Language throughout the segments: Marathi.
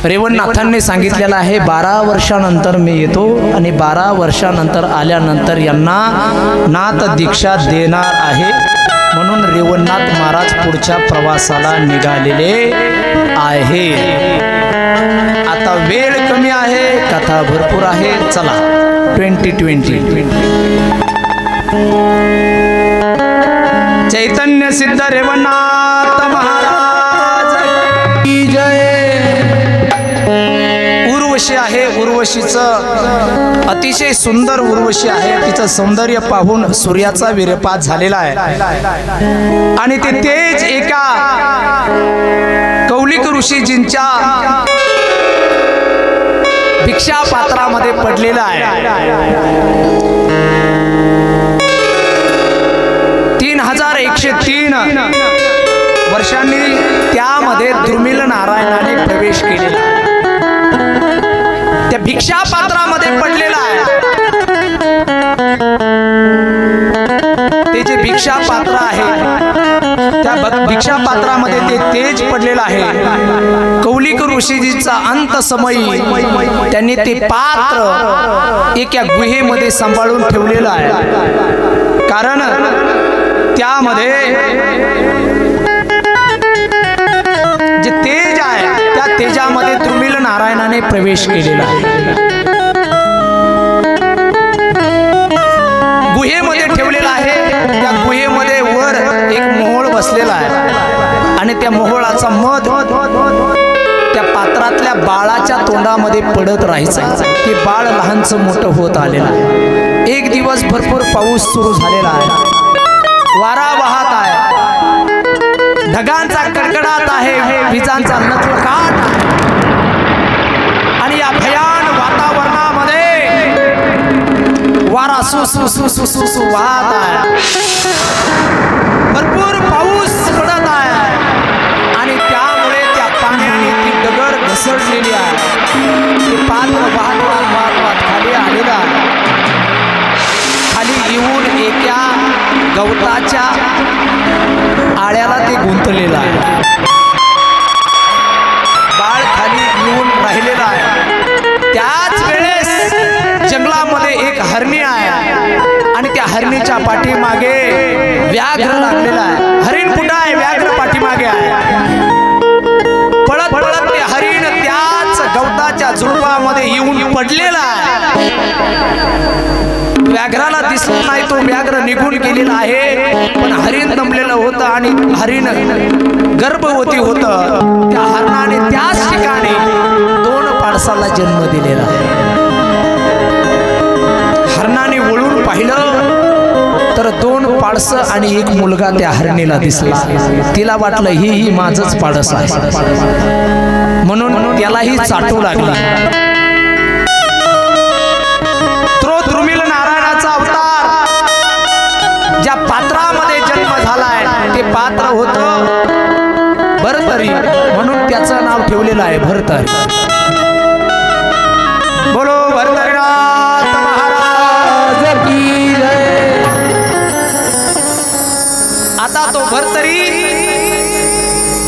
रेवणनाथांनी सांगितलेलं आहे 12 वर्षानंतर मी येतो आणि 12 वर्षानंतर आल्यानंतर यांना नाथ दीक्षा देणार आहे। म्हणून रेवणनाथ महाराज पुढच्या प्रवासाला निघालेले आहे। आता वेळ कमी आहे, कथा भरपूर आहे, चला 2020 चैतन्य सिद्ध रेवणनाथ महाराज की जय। उर्वशी आहे, उर्वशीचं अतिशय सुंदर उर्वशी आहे। तिचं सौंदर्य पाहून सूर्याचा वीरपात झालेला आहे आणि ते तेज एका कौलिक ऋषीजींच्या भिक्षा पात्रामध्ये पडलेलं आहे। 3103 वर्षांनी त्यामध्ये दुर्मिळ नारायणाने प्रवेश केलेला त्या भिक्षा पात्रामध्ये पडलेला आहे। ते जे भिक्षा पात्र आहे त्या भिक्षा पात्रामध्ये ते तेज पडलेलं आहे। कौलिक ऋषीजीचा अंत समयी त्यांनी ते पात्र एका गुहेमध्ये सांभाळून ठेवलेलं आहे। कारण त्यामध्ये जे तेज आहे त्या तेजामध्ये दुर्मिळ नारायणाने प्रवेश केलेला आहे। गुहेमध्ये ठेवलेला आहे। त्या गुहेमध्ये वर एक मोहोळ बसलेला आहे आणि त्या मोहोळाचा मध त्या पात्रातल्या बाळाच्या तोंडामध्ये पडत राहायचं। ते बाळ लहानचं मोठं होत आलेलं आहे। एक दिवस भरपूर पाऊस सुरू झालेला आहे, वारा वाहत आहे, ढगांचा कडकडाट आहे, विजांचा लखलखाट आणि या भयान वातावरणामध्ये वारा सु सु सु सु सु सु वाहत आहे। भरपूर पाऊस पडत आहे आणि त्यामुळे त्या पाण्याने ती दगड घसरलेली आहे। ते पात्र वाहत वाहत वाहत वाहत खाली आलेलं आहे। खाली येऊन एका गवताच्या आळ्याला ते गुंतलेलं आहे। बाळ खाली येऊन राहिलेला आहे। त्याच वेळेस जंगलामध्ये एक हरणी आहे आणि त्या हरणीच्या पाठीमागे व्याघ्र लागलेला आहे। हरिण कुठं आहे? व्याघ्र पाठीमागे आहे। पळत पळत ते हरिण त्याच गवताच्या झुडपामध्ये येऊन पडलेला आहे। व्याघ्राला दिसत नाही, तो व्याघ्र निघून गेलेला आहे, पण हरिण दमलेलं होतं आणि हरिण गर्भवती होतं। त्या हरणाने त्याच ठिकाणी 2 पाडसाला जन्म दिलेला आहे। हरणाने वळून पाहिलं तर 2 पाडस आणि एक मुलगा त्या हरणीला दिसला। तिला वाटलं ही माझंच पाडस आहे, म्हणून त्यालाही चाटू लागला। दुर्मिळ नारायणाचा अवतार ज्या पात्रामध्ये जन्म झालाय ते पात्र होतं भरतरी, म्हणून त्याचं नाव ठेवलेलं आहे भरतरी। बोलो भरतरीनाथ महाराज की जय। आता तो भरतरी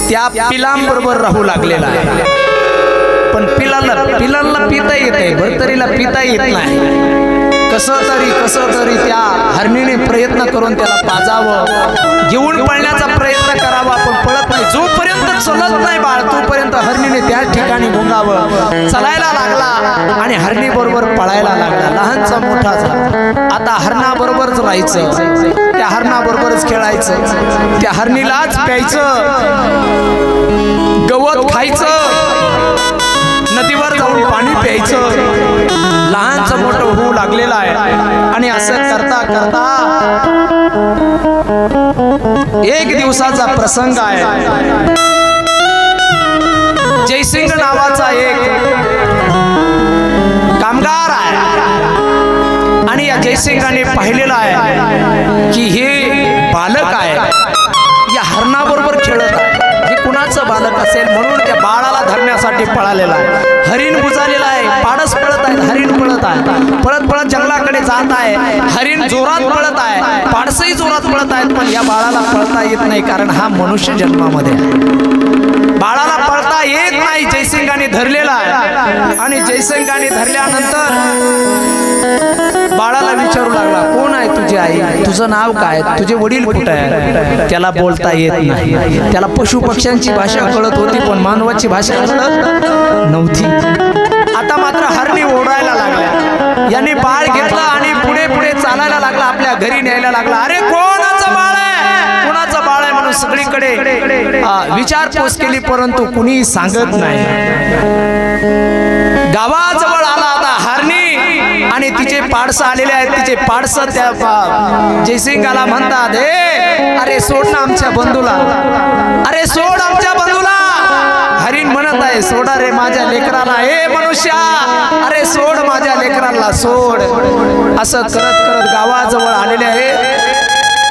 त्या पिलांबरोबर राहू लागलेला आहे, पण पिलाला पिता येते, भरतरीला पिता येत नाही। कसं तरी त्या हरणीने प्रयत्न करून त्याला पाजावं, घेऊन पळण्याचा प्रयत्न करावा, पण पळत नाही। जोपर्यंत चलत नाही बाळ तोपर्यंत हरणीने त्या ठिकाणी गुंगावं। चलायला लागला आणि हरणी बरोबर पळायला लागला। लहानचा मोठा झाला, आता हरणाबरोबरच राहायचं, त्या हरणाबरोबरच खेळायचं, त्या हरणीलाच प्यायचं, गवत खायचं, नदीवर जाऊन पाणी प्यायचं। लहानचं मोठं होऊ लागलेलं आहे आणि असं करता करता एक दिवसाचा प्रसंग आहे। जयसिंग नावाचा एक कामगार आहे आणि या जयसिंगाने पाहिलेलं आहे की हे बालक आहे या हरणाबरोबर खेळत आहे। हे कुणाचं बालक असेल म्हणून त्या बाळाला धरण्यासाठी पळालेला आहे। हरिण बुजालेला आहे, पाडस पळत आहे, हरिण पळत आहे, पळत पळत जंगलाकडे जात आहे. हरिण जोरात पळत आहे, पाडसही जोरात पळत आहेत, पण या बाळाला पळता येत नाही, कारण हा मनुष्य जन्मामध्ये आहे. बाळाला पळता येत नाही. जयसिंगाने धरलेला आहे आणि जयसिंगाने धरल्यानंतर बाळाला विचारू लागला, कोण आहे तुझी आई, तुझं नाव काय, तुझे वडील कुठे आहे. त्याला बोलता येत नाही. त्याला पशु पक्ष्यांची भाषा कळत होती, पण मानवाची भाषा कळत नव्हती. आता मात्र हरणी ओरडायला लागल्या. याने बाळ घेतलं आणि पुढे पुढे चालायला लागला, आपल्या घरी न्यायला लागला. अरे कोणाचं बाळ आहे, कोणाचं बाळ आहे म्हणून सगळीकडे विचारपूस केली, परंतु कुणी सांगत नाही. गावाजवळ आला आता हरणी आणि तिचे पाडसं आलेले आहेत. तिचे पाडसं त्या जयसिंगाला म्हणतात, अरे सोड ना आमच्या बंधूला, अरे सोड आमच्या बंधूला. हरिण म्हणत आहे, सोडा रे माझ्या लेकराला, हे मनुष्या, अरे सोड माझ्या लेकराला, सोड. असं करत करत गावाजवळ आलेले आहेत.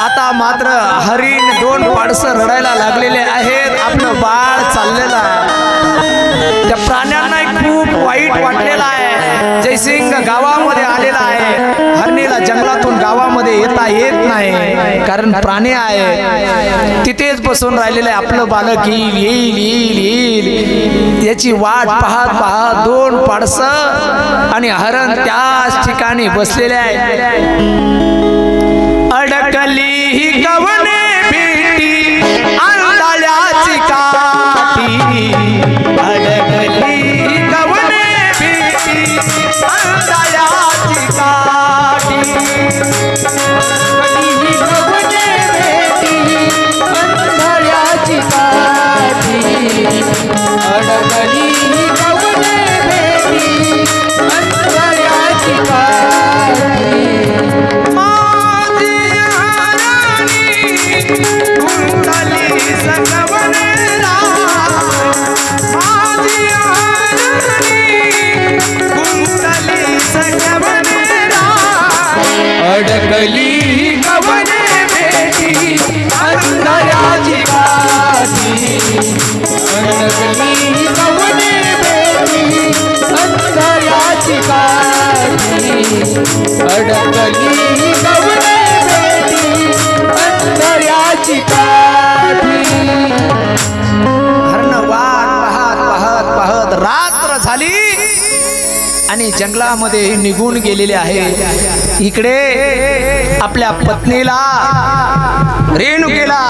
आता मात्र हरिण दोन पाडसं रडायला लागलेले आहेत. आपलं बाळ चाललेलं आहे. त्या प्राण्यांना खूप वाईट वाटलेलं आहे. जयसिंग गावामध्ये आलेला आहे. हरणीला जंगलातून गावामध्ये येता येत नाही, कारण प्राणी आहे. तिथेच बसून राहिलेलं आहे. आपलं बालक येईल येईल येईल येईल याची वाट पाहत पाहत दोन पाडसं आणि हरण त्याच ठिकाणी बसलेले आहे. अडकली ही कवने भेटी आंधळ्याची काठी, अडकली ही कवने भेटी आंधळ्याची काठी, अडकली ही कवने भेटी आंधळ्याची काठी, अडकली ही कवने भेटी आंधळ्याची काठी. अडकली कवने भेटी अंधाऱ्याची काठी, अडकली कवने भेटी अंधाऱ्याची काठी, अडकली कवने भेटी अंधाऱ्याची काठी. हरण वाट पाहत पाहत पाहत रात्र झाली आणि जंगलामध्ये निघून गेलेले आहे. इकडे आपल्या पत्नीला रेणुकेला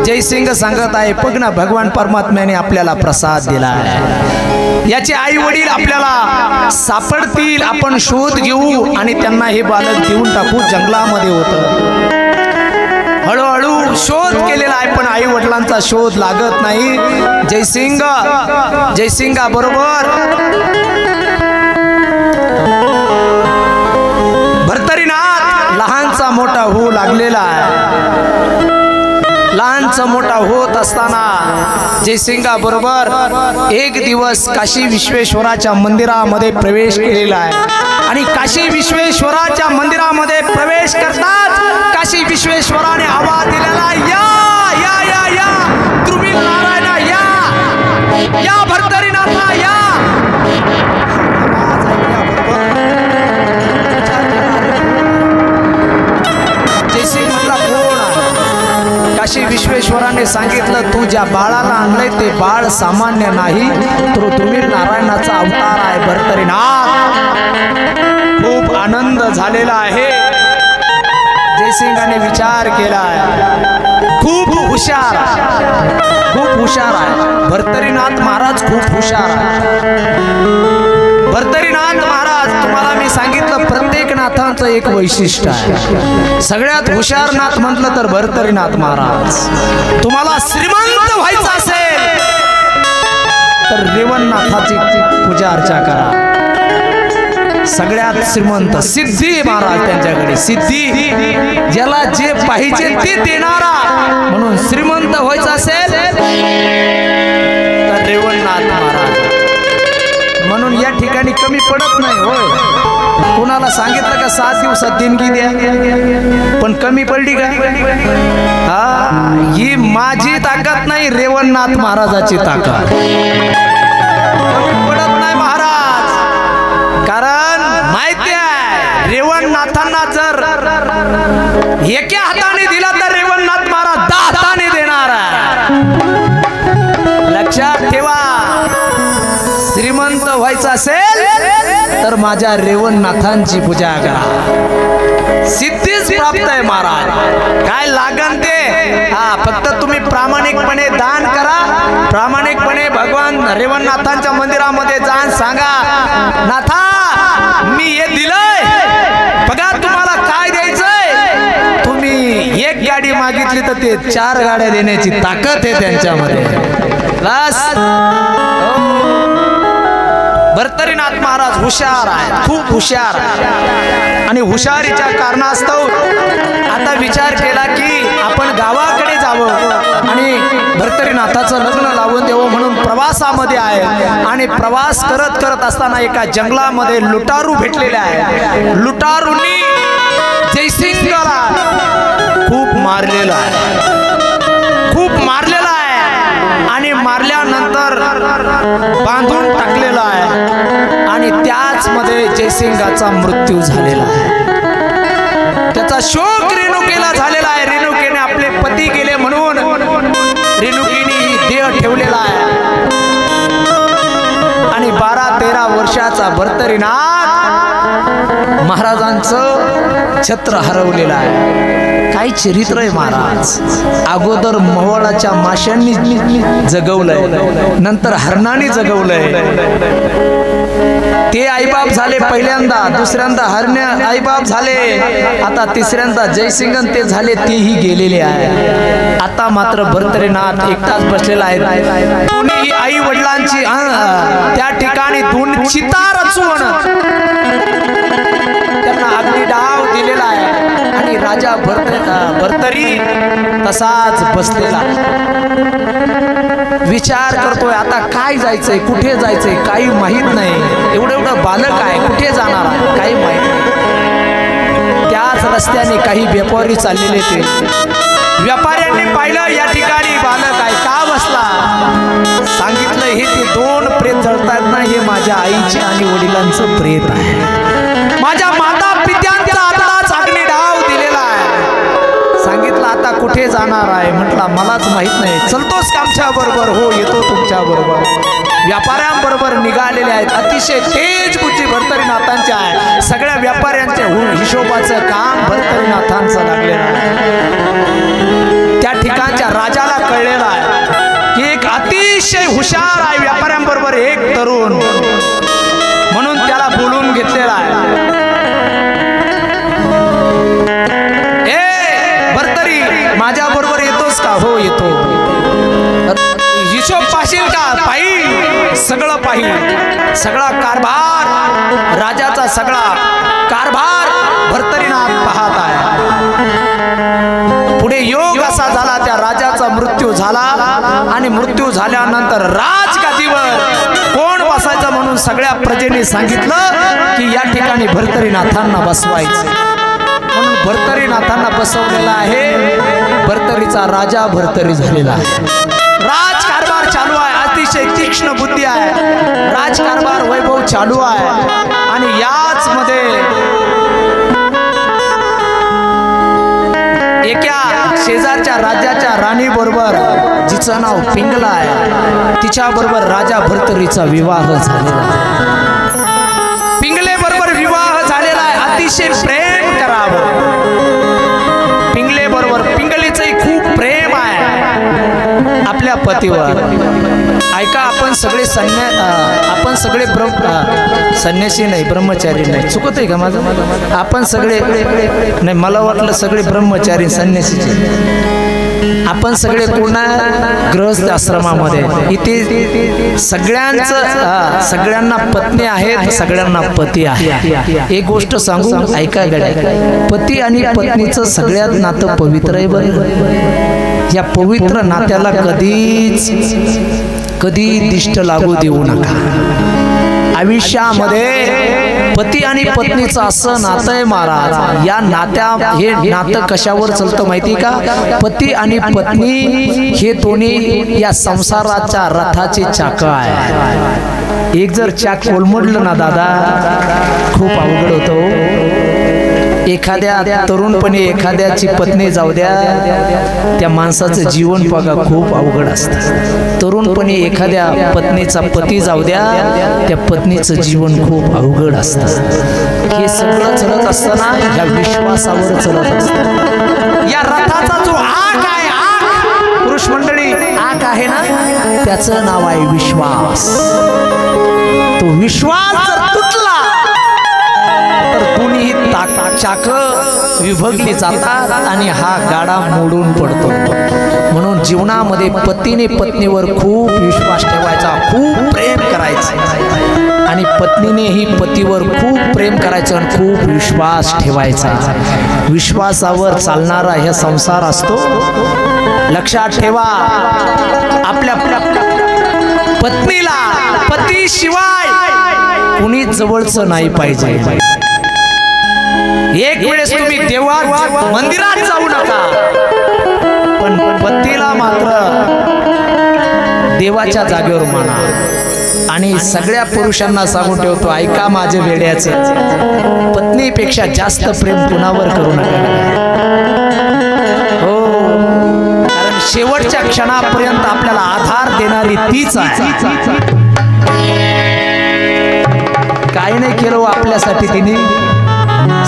जयसिंग सांगत आहे, बघ ना भगवान परमात्म्याने आपल्याला प्रसाद दिला आहे. याचे आई वडील आपल्याला सापडतील, आपण शोध घेऊ आणि त्यांना हे बालक देऊन टाकू. जंगलामध्ये होतं. हळूहळू शोध केलेला आहे, पण आई वडिलांचा शोध लागत नाही. जयसिंगा बरोबर भर्तरीनाथ लहानचा मोठा होऊ लागलेला आहे. लहानचा मोठा होत असताना जयसिंगा बरोबर एक दिवस काशी विश्वेश्वराच्या मंदिरामध्ये प्रवेश केलेला आहे. आणि काशी विश्वेश्वराच्या मंदिरामध्ये प्रवेश करतात काशी विश्वेश्वराने आवाज दिलेला, या या या या तुम्ही नारायणा, या या भर्तरीनाथला, या. जयसिंग म्हणला, कोण आहे? काशी विश्वेश्वराने सांगितलं, तू ज्या बाळाला आणलंय ते बाळ सामान्य नाही, तो तुम्ही नारायणाचा अवतार आहे भर्तरीनाथ. खूप आनंद झालेला आहे. जयसिंगाने विचार केला आहे, खूप हुशार आहे भर्तरीनाथ महाराज, खूप हुशार आहे. भर्तरीनाथ महाराज, तुम्हाला मी सांगितलं प्रत्येक नाथांचं एक वैशिष्ट्य आहे. सगळ्यात हुशार नाथ म्हटलं तर भर्तरीनाथ महाराज. तुम्हाला श्रीमंत व्हायचं असेल तर रेवणनाथाची पूजा अर्चा करा. सगळ्यात श्रीमंत सिद्धी महाराज, त्यांच्याकडे सिद्धी, ज्याला जे पाहिजे ते देणारा. म्हणून श्रीमंत व्हायचं असेल तर रेवणनाथ महाराज. म्हणून या ठिकाणी कमी पडत नाही. होय, कोणाला सांगितलं का 7 दिवसात देणगी द्या, पण कमी पडली का? ही माझी ताकद नाही, रेवणनाथ महाराजाची ताकद. कमी पडत नाही महाराज, कारण एका हाताने दिला तर रेवणनाथ महाराज 10 हाताने देणार आहे। लक्षात ठेवा, श्रीमंत व्हायचं असेल तर माझ्या रेवणनाथांची पूजा करा, सिद्धीच प्राप्त आहे महाराज। काय लागन ते फक्त तुम्ही प्रामाणिकपणे दान करा, प्रामाणिकपणे भगवान रेवणनाथांच्या मंदिरामध्ये जाऊन सांगा, नाथा मी हे दिलंय बघा, तुम्हाला काय द्यायचंय। तुम्ही एक गाडी मागितली तर ते 4 गाड्या देण्याची ताकद आहे त्यांच्यामध्ये। बस भर्तरीनाथ महाराज हुशार आहे, खूप हुशार आहे। आणि हुशारीच्या कारणास्तव आता विचार केला की आपण गावाकडे जावं आणि भर्तरीनाथाचं लग्न लावून देवं म्हणून प्रवासामध्ये आहे। आणि प्रवास करत करत असताना एका जंगलामध्ये लुटारू भेटलेले आहे। लुटारूंनी जयसिंगला खूप मारलेला आहे, खूप मारलेला आहे आणि मारल्यानंतर बांधून टाकलेला आहे आणि त्याच मध्ये जयसिंगाचा मृत्यू झालेला आहे। त्याचा शोक रेणुकेला झालेला आहे। रेणुकेने आपले पती गेले म्हणून रेणुकेने देह ठेवलेला आहे आणि 12-13 वर्षाचा भर्तरीनाथ महाराजांचं छत्र हरवलेलं आहे। काय चरित्र आहे महाराज। अगोदर मवळाच्या माशांनी जगवलंय, नंतर हरणाने जगवलंय। ते आईबाप झाले पहिल्यांदा, दुसऱ्यांदा हरण्य आईबाप झाले, आता तिसऱ्यांदा जयसिंगन ते झाले, तेही गेलेले आहे। आता मात्र भर्तरीनाथ एकटाच बसलेला आहे। दोन्ही आई वडिलांची त्या ठिकाणी 2 चिता रचून त्यांना अग्निडाव दिलेला आहे आणि राजा भर्तरी तसाच बसलेला विचार करतोय, आता काय जायचंय, कुठे जायचंय काही माहित नाही। एवढं बालक आहे, कुठे जाणार आहे काही माहित नाही। त्याच रस्त्याने काही व्यापारी चाललेले ते व्यापाऱ्यांनी पाहिलं या ठिकाणी बालक आहे, का बसला। सांगितलं हे ते 2 प्रेत जळतात ना, हे माझ्या आईचे आणि वडिलांचं प्रेत आहे, माझ्या माता पित्यांचा आताच अग्निडाव दिलेला आहे। सांगितलं आता कुठे जाणार आहे, म्हटला मलाच माहित नाही, चलतोस का आमच्या बरोबर। हो येतो तुमच्या बरोबर। व्यापाऱ्यांबरोबर निघालेले आहेत, अतिशय तेज बुद्धी भर्तरीनाथांची आहे। सगळ्या व्यापाऱ्यांचे हिशोबाचं काम भर्तरीनाथांचं लागलेलं आहे। त्या ठिकाणच्या राजाला कळलेलं आहे की एक अतिशय हुशार आहे व्यापाऱ्यांबरोबर एक तरुण, म्हणून त्याला बोलून घेतलेला आहे। भर्तरी माझ्या बरोबर येतोस का। हो येतो। हिशोब पाशील का। पाहिल, सगळं पाहिल, सगळा कारभार राजाचा सगळा कारभार भर्तरीनाथ पाहत आहे। पुढे योग असा झाला, त्या राजाचा मृत्यू झाला आणि मृत्यू झाल्यानंतर राजगादीवर कोण बसायचं म्हणून सगळ्या प्रजेने सांगितलं की या ठिकाणी भर्तरीनाथांना बसवायचं, म्हणून भर्तरीनाथांना बसवलेला आहे। भर्तरीचा राजा भर्तरी झालेला आहे। राजकारभार चालू आहे, अतिशय तीक्ष्ण बुद्धी आहे, राजकारभार वैभव चालू आहे। आणि याच मध्ये एका शेजारच्या राज्याच्या राणी बरोबर, जिचं नाव पिंगला आहे, तिच्या बरोबर राजा भर्तरीचा विवाह झालेला आहे। पिंगले बरोबर विवाह झालेला आहे, अतिशय प्रेम करावं पिंगले बरोबर। पिंगलीचंही खूप प्रेम आहे आपल्या पतीवर। ऐका, आपण सगळे संन्यासी नाही, ब्रह्मचारी नाही, चुकत आहे का माझं। आपण सगळे नाही, मला वाटलं सगळे ब्रह्मचारी संन्यासीचे। आपण सगळे पूर्ण गृहस्थ आश्रमामध्ये, इथे सगळ्यांना पत्नी आहेत, सगळ्यांना पती आहे। एक गोष्ट सांगू, ऐका गड्या, पती आणि पत्नीचं सगळ्यात नातं पवित्र आहे बरं। या पवित्र नात्याला कधी दिष्ट लागू देऊ नका। आयुष्यामध्ये पती आणि पत्नीचं असं नातं आहे महाराज। या हे नातं कशावर चालतं माहिती का। पती आणि पत्नी हे दोन्ही या संसाराच्या रथाचे चाकं आहे। एक जर चाक कोलमडलं ना दादा, खूप अवघड होतं। एखाद्या तरुणपणी एखाद्याची पत्नी जाऊ द्या, त्या माणसाचं जीवन बघा खूप अवघड असतं. तरुणपणी एखाद्या पत्नीचा पती जाऊ द्या, त्या पत्नीचं जीवन खूप अवघड असतं. हे सगळं चलत असताना या विश्वासावर चलत असतं. या रथाचा जो आग आहे, आग पुरुष मंडळी आग आहे ना, त्याचं नाव आहे विश्वास. तो विश्वास जर तुटला तर कुणीही चाक विभगली जातात आणि हा गाडा मोडून पडतो. म्हणून जीवनामध्ये पतीने पत्नीवर खूप विश्वास ठेवायचा, खूप प्रेम करायचं, आणि पत्नीनेही पतीवर खूप प्रेम करायचं आणि खूप विश्वास ठेवायचा. विश्वासावर चालणारा हे संसार असतो. लक्षात ठेवा, आपल्या पत्नीला पतीशिवाय कुणी जवळचं नाही पाहिजे. एक वेळेस तुम्ही देवात मंदिरात जाऊ नका, पण पतीला मात्र देवाच्या जागेवर माना. आणि सगळ्या पुरुषांना सांगून ठेवतो, ऐका माझे वेड्याचं, पत्नीपेक्षा जास्त प्रेम कुणावर करू नका. हो, कारण शेवटच्या क्षणापर्यंत आपल्याला आधार देणारी तीच आहे. काही नाही केलं आपल्यासाठी तिने,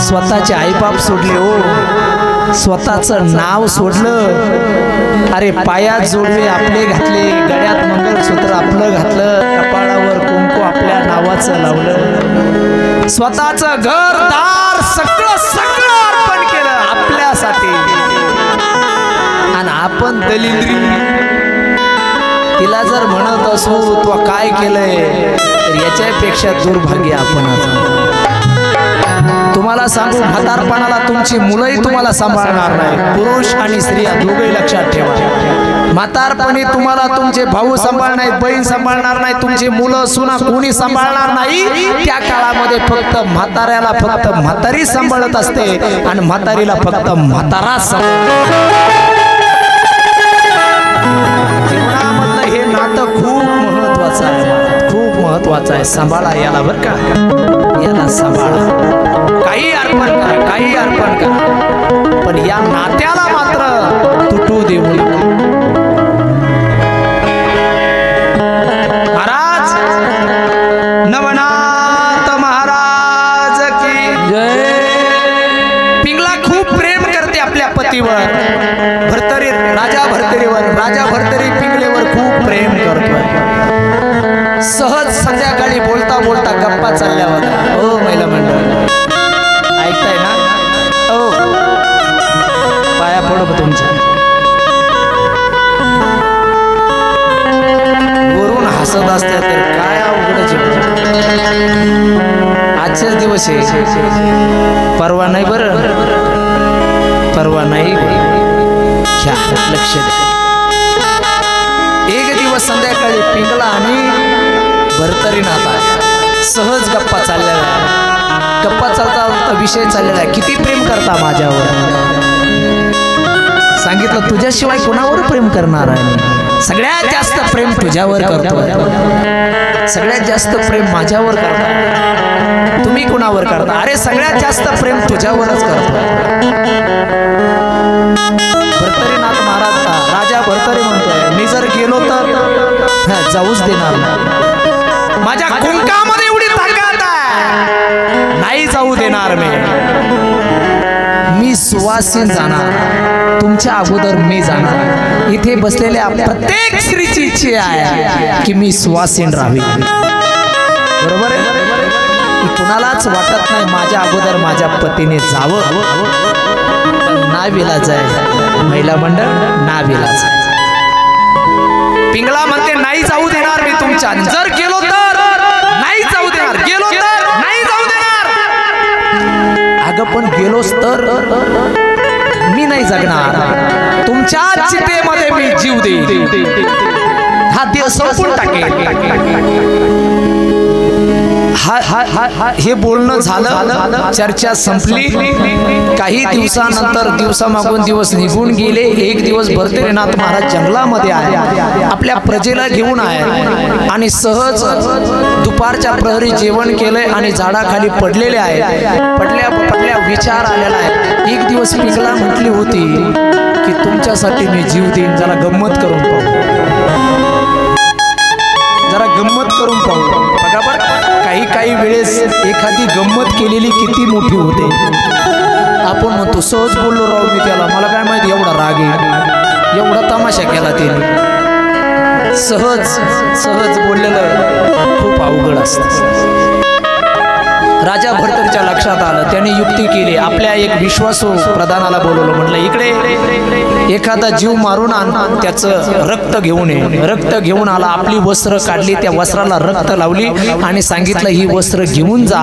स्वतःचे आईबाप सोडले हो, स्वतःचं नाव सोडलं. अरे पायात जोडवे आपले घातले, गळ्यात मंगळसूत्र आपलं घातलं, कपाळावर कुंकू आपल्या नावाचं लावलं, स्वतःचं घरदार सगळं सगळं अर्पण केलं आपल्यासाठी. आणि आपण दलिंद्री तिला जर म्हणत असू तो काय केलंय, तर याच्यापेक्षा दुर्भाग्य आपण. तुम्हाला सांगू, म्हातारपणाला तुमची मुलंही तुम्हाला सांभाळणार नाही. पुरुष आणि स्त्रिया दोघे लक्षात ठेवा. म्हातारपणी तुम्हाला तुमचे भाऊ सांभाळणार नाही, बहीण सांभाळणार नाही, तुमची मुलं सुना कोणी सांभाळणार नाही. त्या काळामध्ये फक्त म्हाताऱ्याला फक्त म्हातारी सांभाळत असते आणि म्हातारीला फक्त म्हातारा सांभाळत. जीवनामधलं हे नातं खूप महत्वाचं आहे, खूप महत्वाचं आहे. सांभाळा याला बरं का, याला सांभाळा. काही अर्पण करा, काही अर्पण करा, पण या नात्याला मात्र तुटू देऊ नका. महाराज नवनाथ महाराज की जय. पिंगला खूप प्रेम करते आपल्या पतीवर, भरतरी राजा भरतरीवर, राजा भरतरी पिंगलेवर खूप प्रेम करतोय. सहज संध्याकाळी बोलता बोलता गप्पा चालल्या होत्या. हो महिला मंडळ ऐकताय ना? हो, पाया पडो तुमच्या. वरून हसत असत्या तर काय अवघड जीवन. आजचेच दिवस आहे, परवा नाही बरं, परवा नाही. घ्या लक्ष द्या. एक दिवस संध्याकाळी पिंगला आणि भरतरीनाथ आहे, सहज गप्पा चाललेला. गप्पा चालता विषय चाललेला आहे, किती प्रेम करता माझ्यावर. सांगितलं तुझ्याशिवाय कोणावर प्रेम करणार आहे. सगळ्यात जास्त प्रेम तुझ्यावर करतो, सगळ्यात जास्त प्रेम माझ्यावर करता. तुम्ही कोणावर करता? अरे सगळ्यात जास्त प्रेम तुझ्यावरच करतो. भरतरीनाथ महाराज, राजा भरतरी म्हणतोय, मी जर गेलो तर जाऊच देणार नाही. माझ्या कुंकामध्ये एवढी ताकद आहे, नाही जाऊ देणार. मी सुवासीन जाणार, तुमच्या अगोदर मी जाणार. इथे बसलेल्या प्रत्येक स्त्रीची इच्छा आहे की मी सुवासीन राहावी. बरोबर आहे? कुणालाच वाटत नाही माझ्या अगोदर माझ्या पतीने जावं. नाविलाज आहे महिला मंडळ, नाविलाज. पिंगला म्हणते नाही जाऊ देणार मी तुमच्या. जर गेलो तर नाही जाऊ देणार, गेलो तर नाही जाऊ देणार. अगं पण गेलोस तर मी नाही जगणार, तुमच्या चितेमध्ये मी जीव देईन, हा देह संपून टाकेल. हे बोलणं झालं, चर्चा संपली। काही दिवसानंतर दिवसामागून दिवस निघून गेले। एक दिवस भरतरीनाथ महाराज जंगलामध्ये आहे, आपल्या प्रजेला घेऊन आहे आणि सहज दुपारच्या प्रहरी जेवण केलंय आणि झाडाखाली पडलेले आहे। पडल्या विचार आलेला आहे। एक दिवस पिंगला म्हटली होती की तुमच्यासाठी मी जीव देईन, जरा गंमत करून पाहू, जरा गंमत करून पाहू। बघा बरं, काही वेळेस एखादी गंमत केलेली किती मोठी होते। आपण म्हणतो सहज बोललो राव मी त्याला, मला काय माहिती एवढा राग आहे, एवढा तमाशा केला त्याने। सहज बोललेलं खूप अवघड असतं। राजा भरतरीच्या लक्षात आलं, त्याने युक्ती केली। आपल्या एक विश्वासू प्रधानाला बोलवलं, म्हटलं इकडे एखादा जीव मारून आण, त्याचं रक्त घेऊन ये। रक्त घेऊन आला, आपली वस्त्र काढली, त्या वस्त्राला रक्त लावली आणि सांगितलं ही वस्त्र घेऊन जा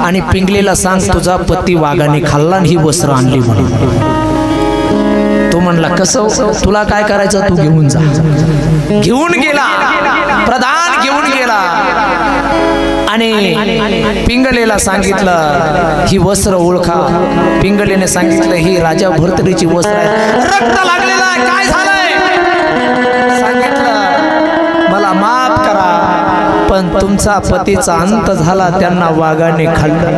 आणि पिंगलेला सांग तुझा पती वाघाने खाल्ला आणि ही वस्त्र आणली म्हणून। तो म्हणला कसं, तुला काय करायचं तू घेऊन जा। घेऊन गेला, प्रधान घेऊन गेला आणि पिंगलेला सांगितलं ही वस्त्र ओळखा। पिंगलेने सांगितलं ही राजा भरतरीची वस्त्र आहे, रक्त लागलेलं आहे, काय झालंय? सांगितलं मला माफ करा, पण तुमचा पतीचा अंत झाला, त्यांना वाघाने खाल्लं,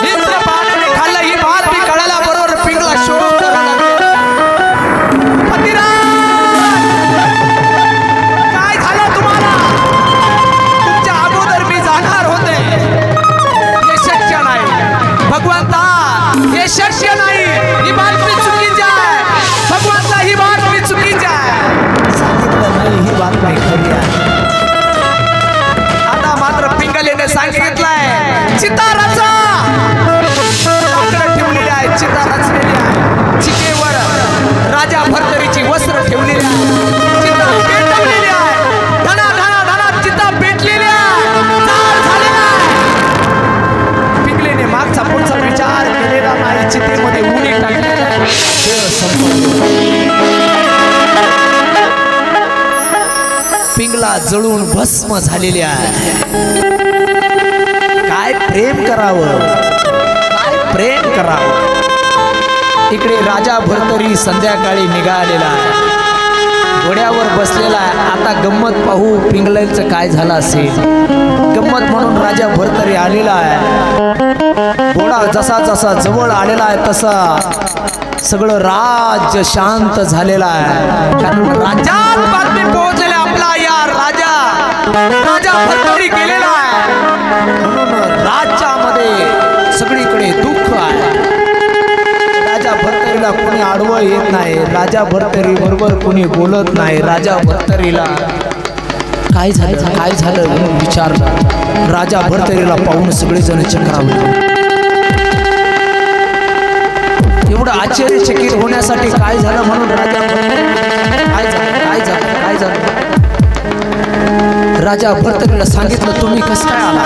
इंद्रपालाने खाल्लं। ही बातमी कळाल्याबरोबर पिंगला शोक करू लागला, काय झालं तुम्हाला? तुमच्या अगोदर मी जाणार होते, हे शक्य नाही भगवंता, हे शक्य नाही, ही बातमी चुकीची आहे भगवंता, ही बातमी चुकीची आहे। सांगितलं नाही ही बातमी खरी आहे। आता मात्र पिंगलेने सांगितलंय चिता रचा, ठेवलेली आहे, चिता रचलेली आहे, चितेवर राजा भरतरीची वस्त्र ठेवलेली आहे, चिता पेटवलेली आहे, धना धना धना चिता पेटलेली आहे, जाळ झालेला आहे। पिंगलेने मागचा पुढचा विचार केलेला नाही, चितेमध्ये उडी टाकलेली आहे, वेळ संपला। पिंगला जळून भस्म झालेली आहे। काय प्रेम करावं, काय प्रेम करावं। इकडे राजा भरतरी संध्याकाळी निघालेला आहे, घोड्यावर बसलेला आहे। आता गंमत पाहू पिंगलेचं काय झालं असेल। गंमत म्हणून राजा भरतरी आलेला आहे। घोडा जसा जसा जवळ आलेला आहे तसा सगळं राज्य शांत झालेला आहे, कारण राज्यात बातमी पोहोचलेली आपला या राजा भरतरी गेलेला आहे, म्हणून राज्यामध्ये सगळीकडे दुःख आहे। राजा भरतरीला कोणी आडवं येत नाही, राजा भरतरी बरोबर कोणी बोलत नाही। राजा भरतरीला काय झालं म्हणून विचारलं। राजा भरतरीला पाहून सगळेजण चक्रावले। एवढं आश्चर्यचकित होण्यासाठी काय झालं म्हणून राजा काय झालं राजा भरतरीला सांगितलं तुम्ही कसं काय आला?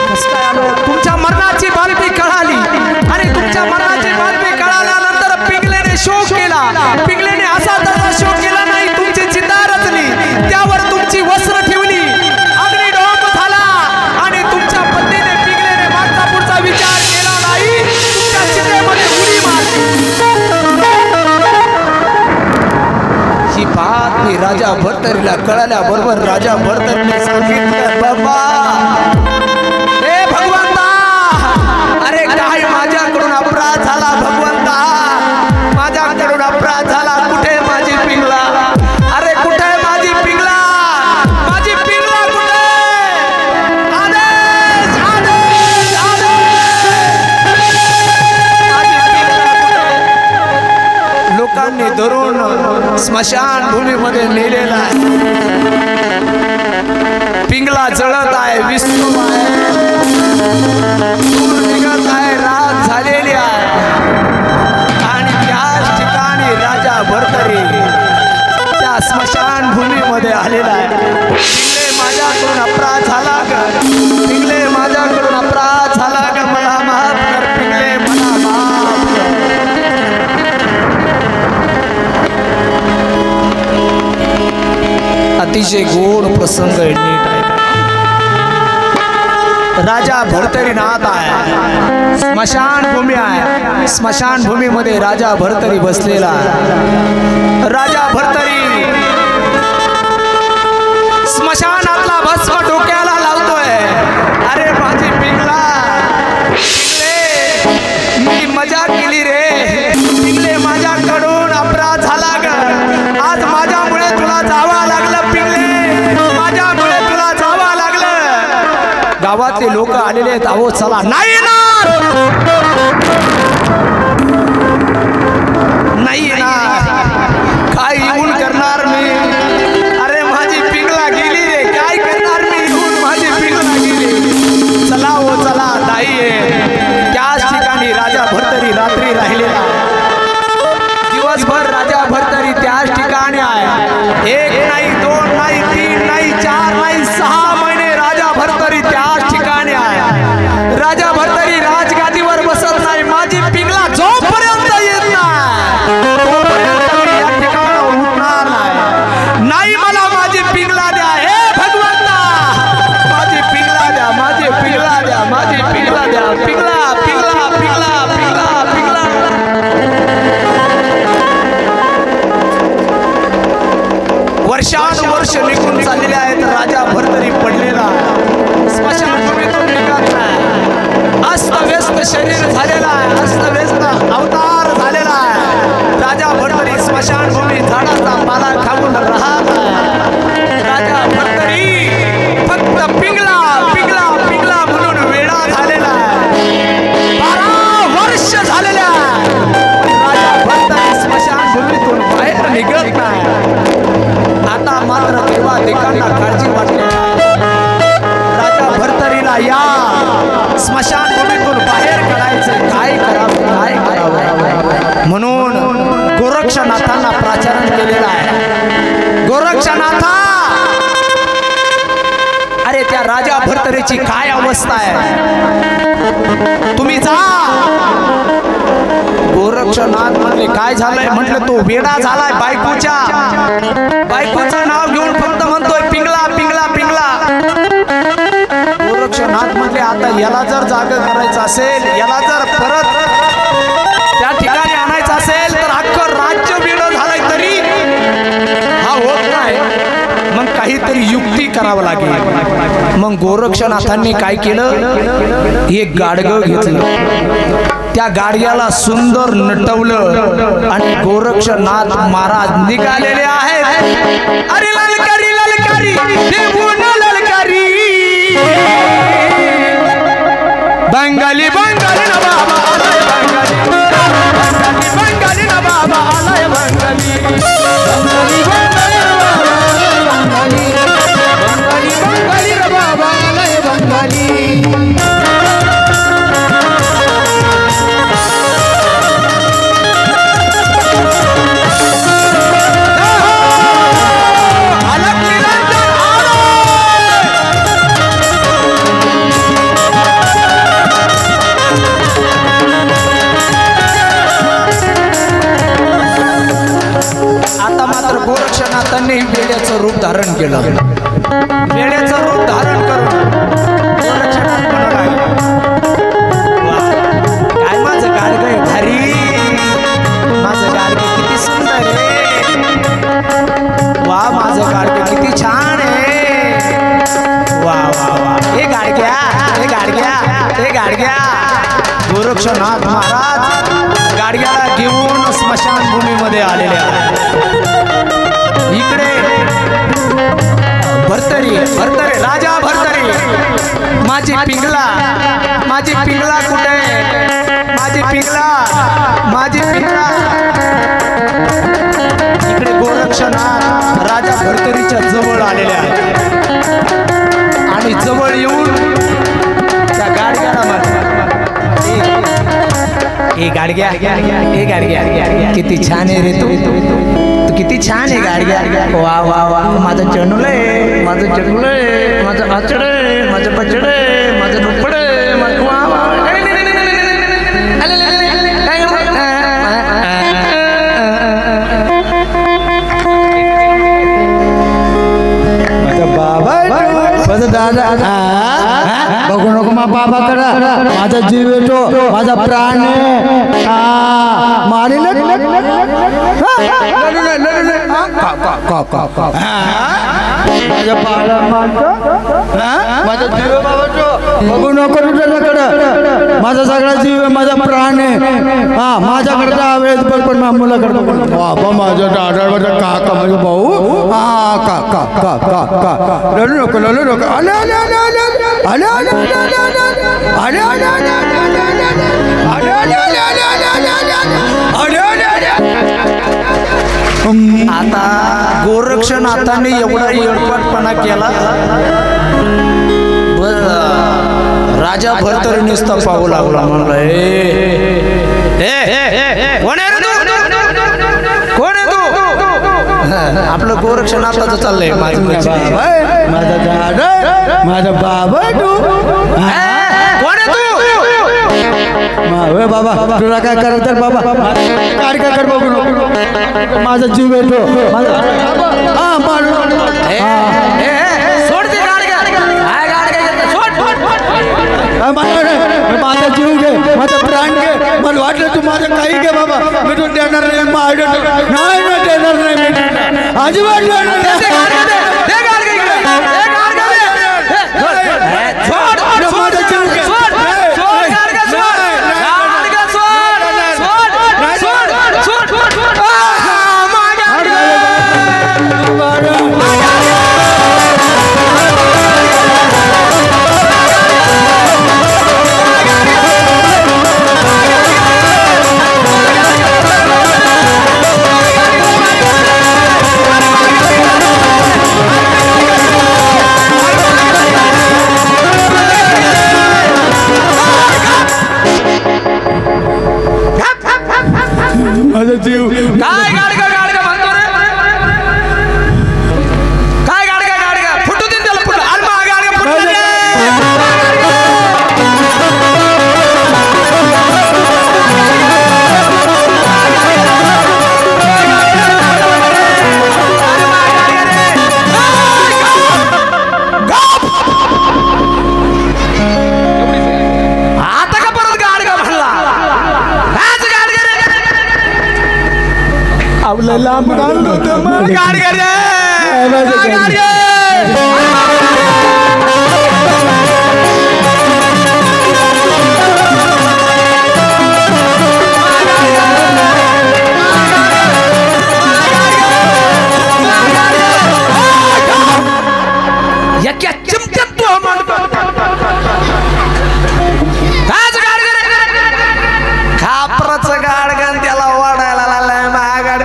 कसं काय आलो? तुमच्या मरणाची बातमी कळाली आणि तुमच्या मरणाची बातमी कळाल्यानंतर पिंगलेने शोक केला। पिंगलेने असा तसा शोक केला नाही, तुमची चिता रचली, त्यावर तुमची वस्त्र ठेवली, अग्निडोंब झाला आणि तुमच्या पत्नीने पिंगलेने मागचा पुढचा विचार केला नाही, तुमच्या चितेमध्ये उडी मारली। ही बातमी राजा भरतरीला कळाल्याबरोबर राजा भरतरीने सांगितलं बाबा हे भगवंता, अरे काय माझ्याकडून अपराध झाला भगवंता, माझ्याकडून अपराध झाला। कुठे माझी पिंगला? अरे कुठे माझी पिंगला? माझी पिंगला कुठे? आदेश आदेश आदेश, माझी पिंगला कुठे? लोकांनी धरून स्मशान भूमीमध्ये नेलेला आहे। पिंगला जळत आहे, विष्णू आहे, दूर निघत आहे, रात झालेली आहे आणि त्याच ठिकाणी राजा भरतरी त्या स्मशान भूमीमध्ये आलेला आहे। पिंगले माझ्याकडून अपराध झाला ग, पिंगले माझ्याकडून अपराध झाला ग, मला माफ कर पिंगले, मला माफ कर। अतिशय गोड प्रसंग नीट आहे। राजा भर्तरीनाथ आहे, स्मशान भूमी आहे, स्मशान भूमीमध्ये राजा भर्तरी बसलेला आहे। राजा भर्तरी स्मशानातला भस्म डोक्याला लावतोय। अरे माझी पिंगला, मी मजा केली रे पिंगले, माझ्याकडून अपराध झाला ग, आज माझ्यामुळे तुला जावं लागलं पिंगले, माझ्यामुळे तुला जावं लागलं। गावातले लोक आलेले आहेत, अहो चला, नाही येणार, नाही येणार, काय येऊन करणार मी, अरे माझी पिंगला गेली रे, काय करणार मी येऊन, माझी पिंगला गेली, चला हो चला, नाही आहे। त्याच ठिकाणी राजा भर्तरी रात्री राहिलेला, दिवसभर राजा भर्तरी त्याच ठिकाणी आहे। एक नाही, दोन नाही, तीन नाही, चार नाही, 6 महिने राजा भर्तरी त्याच ठिकाणी आहे। राजा भर्तरी राजगादीवर बसत नाही, माझी पिंगला जोपर्यंत येत नाही तोपर्यंत मी या ठिकाणावर उठणार नाही। नाही, मला माझी पिंगला द्या, हे भगवंता, माझी पिंगला द्या, माझी पिंगला द्या, माझी पिंगला द्या, पिंगला पिंगला पिंगला पिंगला पिंगला। वर्षानुवर्ष निघून चाललेले आहेत, राजा भर्तरी पडलेला स्मशानभूमीतून निघत नाही, अस्तव्यस्त शरीर झालेला आहे, अस्तव्यस्त अवतार झालेला आहे। राजा भर्तरी स्मशानभूमी झाडाचा पाला खाऊन राहत आहे। राजा भर्तरी फक्त पिंगला पिंगला पिंगला म्हणून वेडा झालेला आहे। 12 वर्ष झालेल्या राजा भर्तरी स्मशानभूमीतून बाहेर निघत नाही। आता मात्र देवादेवांना काळजी वाटली, राजा भर्तरीला या स्मशानभूमीतून बाहेर काढायचं, काय करावं, काय करावं, म्हणून गोरक्षनाथांना प्राचारण केलेलं आहे। गोरक्षनाथा, अरे त्या राजा भर्तरीची काय अवस्था आहे, तुम्ही जा। गोरक्षनाथ म्हणले काय झालंय, म्हटलं तो वेडा झालाय, बायकोचं नाव घेऊन फक्त म्हणतोय पिंगला पिंगला पिंगला। गोरक्षनाथ म्हणले आता याला जर जागा करायचं असेल, याला जर परत त्या ठिकाणी आणायचं असेल तर अख्खं राज्य वेडं झालंय तरी हा होत नाही, मग काहीतरी युक्ती करावं लागेल। मग गोरक्षनाथांनी काय केलं, एक गाडगं घेतलं, त्या गाडग्याला सुंदर नटवलं आणि गोरक्षनाथ महाराज निघालेले आहेत। अरे ललकारी ललकारी देऊन ललकारी, बंगाली बंगाली ना बाबा आलाय, बंगाली बंगाली बंगाली ना बाबा आलाय, बंगाली बंगाली बंगाली ना बाबा आलाय, बंगाली बंगाली बंगाली ना बाबा आलाय, बंगाली। आता मात्र गोरक्षनाथांनी वेड्याचं रूप धारण केलं, वेड्याचं रूप धारण करून गोरक्षनाथ म्हणाला, काय माझं गाडगं आहे भारी, माझं गाडगं किती सुंदर आहे, वा माझं गाडगं किती छान आहे, वा वा वा, हे गाडग्या हे गाडग्या हे गाडग्या। गोरक्षनाथ महाराज गाडग्याला घेऊन स्मशानभूमीमध्ये आलेले आहेत। इकडे भर्तरी भर्तरी राजा भर्तरी, माझी पिंगला, माझी पिंगला कुठे, माझी पिंगला, माझी पिंगला। इकडे गोरक्षनाथ राजा भर्तरीच्या जवळ आलेले आहेत आणि जवळ येऊन त्या गाडग्याला म्हणतात, ए गाडग्या, ए गाडग्या किती छान आहे रे तू, किती छान आहे गाडग्या, वा वा वा, माझं चणुलंय, माझं चणुलंय, माझं आचडे, माझं पचडे, माझं दुपडे, माझं वा वा। माझा बाबा, माझा दादा, बघू नको मा बाबाकडे माझा जीव येतो माझा प्राण मारी माझ्या बाळा माझा जीव बाबाचो बघू नको त्याच्याकडे माझा सगळा जीव आहे माझा प्राण आहे माझ्याकडे वेळेस बघ पण मुलाकडे बाबा माझ्या दादाचा काका माझा भाऊ का रडू नको आले आले आले आले आले आले आले आता गोरक्षनाथाने एवढा येडपटपणा केला राजा भरतरी नुसता पाहू लागला म्हणलं कोण आहे तू आपलं गोरक्षनाथाचं चाललंय माझा दादा माझा बाबा तू कोण आहे तू बाबा तुला काय करायचं तर बाबा काय काय कर बघू माझा जीव येतो सोड ते माझा जीव घे माझा प्राण घे मला वाटलं तू माझं काही घे बाबा मी तू देणार नाही नाही देणार नाही अजिबात माझा जीव घे माझा जीव काय गाडगा म्हणतो रे काय गाडगा फुटू दे त्याला फुटू अरे मा गाडगा फुटू दे आता का परत गाडगा म्हणला आपलं लांब घालून होतं खापराचं गाडगन त्याला वाढायला लागलाय महागाड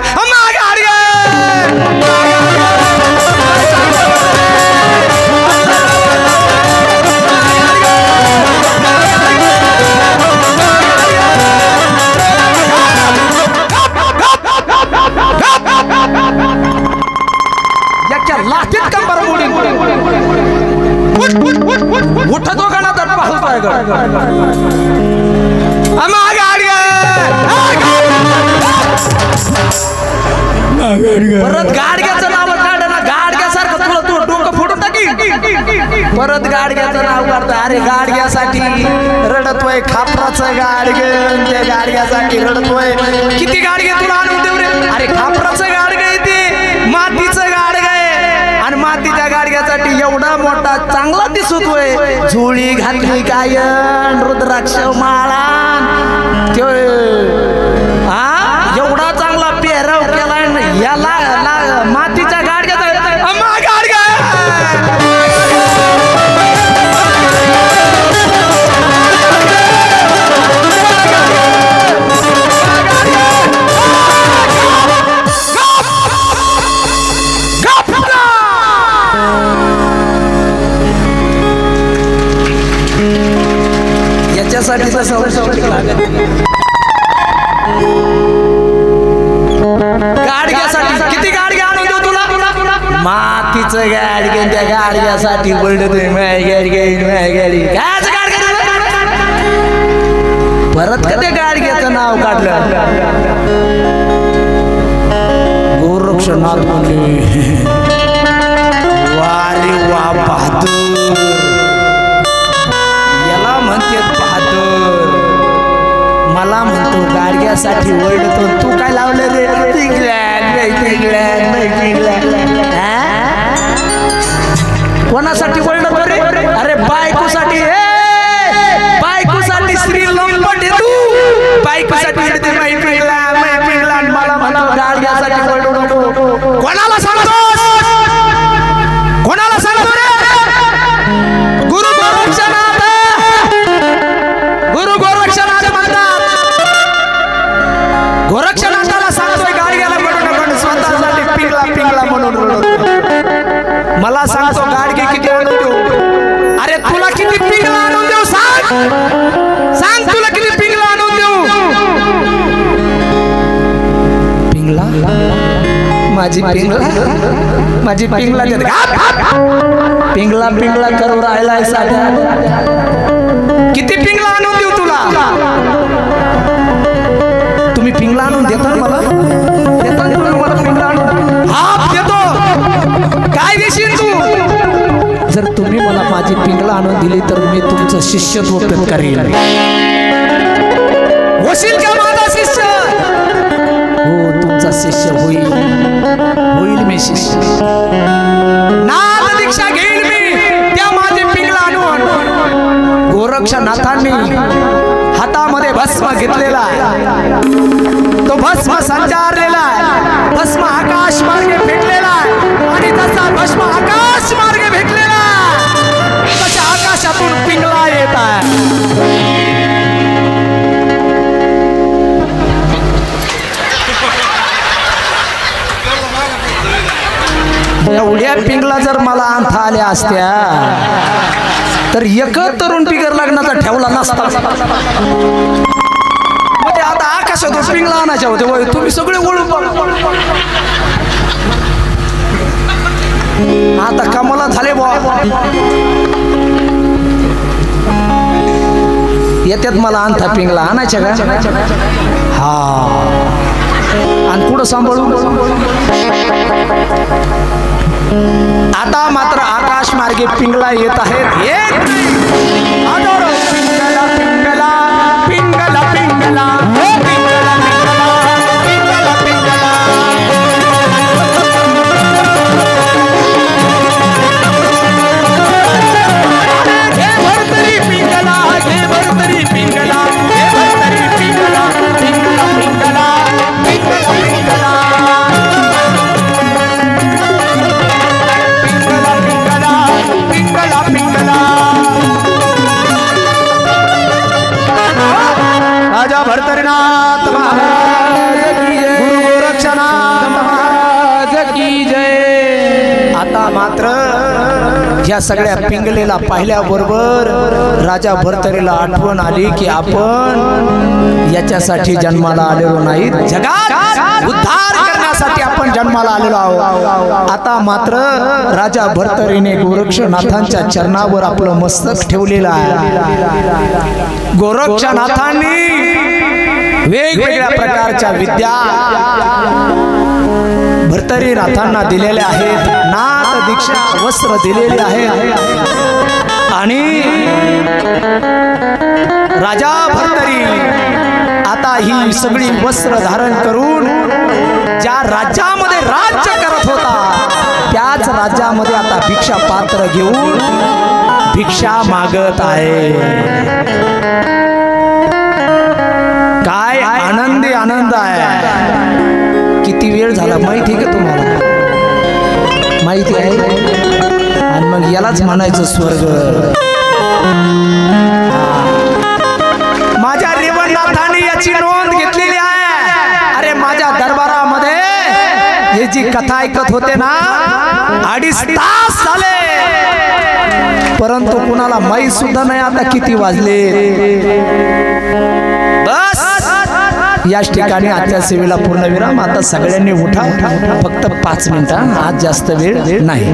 लाठीत कंबर मोडीन उठतो का ना तर पाहतोय परत गाडग्याचं नाव काढ ना गाडग्यासारखं तुला तू डोकं फोडून टाकी परत गाडग्याचं नाव काढतं अरे गाडग्यासाठी रडतोय खापराचं गाडगं त्या गाडग्यासाठी रडतोय किती गाडगे तुला आणून देऊ रे अरे खापराचं गाडगं आहे ते मातीचं गाडगं आहे आणि मातीच्या गाडग्यासाठी एवढा मोठा चांगला दिसतोय झोळी घातली गायन रुद्राक्ष माळा त्यो एवढा चांगला पेहराव केलाय याला मातीच्या गाडग्याचा गाडगा याच्यासाठी गाडग्यासाठी किती गाडगे आणून देऊ तुला मातीचं गाडगे त्या गाडग्यासाठी बोलतोय गाडी परत कधी गाडग्याचं नाव काढलं गोरक्षनाथ म्हणले वारे वा बहादूर मला म्हणतो गाडग्यासाठी ओरडतो, तू काय लावलं रे? कोणासाठी ओरडतो रे? अरे बायकोसाठी, बायकोसाठी श्री लंपट आहे तू, बायकोसाठी मला म्हणतो गाडग्यासाठी ओरडू नको. कोणाला सांगतो, कोणाला सांगतो रे? गुरु गोरक्षनाथ, गुरु गोरक्षनाथ म्हणतात. गोरक्षनाथाला सांगतोय गाडग्याला म्हणू नको, स्वतःसाठी पिंगला पिंगला म्हणून रडतो. मला सांगतो गाडगे किती आणून देऊ? अरे तुला किती पिंगला आणून देऊ सांग, सांग तुला किती पिंगला आणून देऊ? पिंगला माझी पिंगला, माझी पिंगला पिंगला पिंगला करू राहिलाय साध्या. किती पिंगला आणून देऊ तुला? तुम्ही पिंगला आणून देता मला? देता मला पिंगला आणून? हा देतो. काय देशील तू? जर तुम्ही मला माझी पिंगला आणून दिली तर मी तुमचं शिष्यत्व करेन. होशील का माझा शिष्य? हो तुमचा शिष्य होईल, होईल मी शिष्य. नाद दीक्षा घेईल मी त्या माझी पिंगला आणून. गोरक्षनाथांनी हातामध्ये भस्म घेतलेला आहे, तो भस्म संचारलेला आहे, भस्म आकाश मार्गे फेकलेला आहे. आणि तसा भस्म आकाश मार्गे फेकलेला तशा आकाशातून पिंगला येत आहे. एवढ्या पिंगला जर मला आणता आल्या असत्या तर एक तरुण बिगर लग्नाचा ठेवला नसता. म्हणजे आता आकाशातून पिंगला आणायच्या होते, तुम्ही सगळे ओळख. आता कमाला झाले बुवा, येत्यात मला आणता पिंगला आणायच्या का? हा, आणि पुढं सांभाळू. आता मात्र आकाश मार्गे पिंगला येत आहेत. पिंगला पिंगला पिंगला पिंगला भरतरीनाथ महाराज की जय, गुरु गोरक्षनाथ महाराज की जय. आता मात्र या सगळ्या पिंगलेला पाहिल्याबरोबर राजा भरतरीला आठवण आली की आपण याच्यासाठी जन्माला आलेलो नाही, जगात उद्धार करण्यासाठी आपण जन्माला आलेलो आहोत. आता मात्र राजा भरतरीने गोरक्षनाथांच्या चरणावर आपलं मस्तक ठेवलेलं आहे. गोरक्षनाथांनी वेगवेगळ्या प्रकारच्या विद्या भरतरीनाथांना दिलेल्या आहेत. नाथ दीक्षा वस्त्र दिलेले आहे. आणि राजा भरतरी आता ही सगळी वस्त्र धारण करून ज्या राज्यामध्ये राज्य करत होता त्याच राज्यामध्ये आता भिक्षा पात्र घेऊन भिक्षा मागत आहे. काय आनंदी आनंद आहे. किती वेळ झाला माहिती आहे का तुम्हाला? माहिती आहे. आणि मग यालाच म्हणायचं स्वर्ग. माझ्या रेवणनाथांनी याची नोंद घेतलेली आहे. अरे माझ्या दरबारामध्ये हे जी कथा ऐकत होते ना 2.5 तास झाले, परंतु कुणाला माहीत सुद्धा नाही आता किती वाजले. बस याच ठिकाणी आजच्या सेवेला पूर्णविराम. आता सगळ्यांनी उठा, फक्त 5 मिनिटं, आज जास्त वेळ नाही.